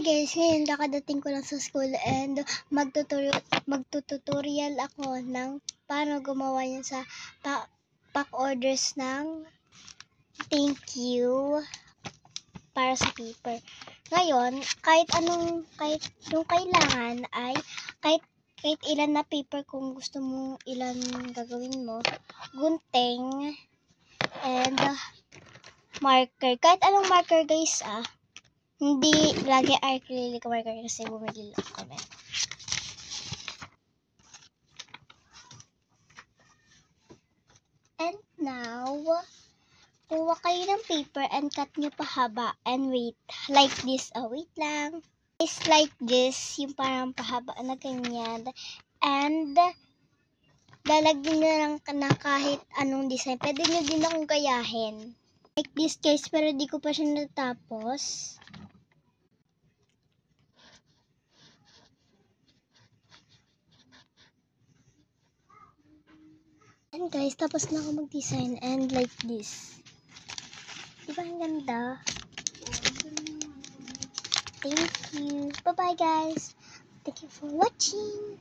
guys, ngayon kakadating ko lang sa school and magtututorial ako ng paano gumawa yun sa pack orders ng thank you para sa paper. Ngayon, kahit yung kailangan ay kahit ilan na paper kung gusto mo ilan gagawin mo, gunting and marker. Kahit anong marker guys hindi lagi acrylic marker kasi bumili lang kami. And now, kuha kayo ng paper and cut nyo pahaba and wait. Like this. Wait lang. It's like this. Yung parang pahaba na ganyan. And, lalagyan nyo lang na kahit anong design. Pwede nyo din akong gayahin. Like this guys, pero di ko pa siya natapos. And guys, tapos na ako mag-design and like this. Diba ang ganda? Thank you. Bye-bye guys. Thank you for watching.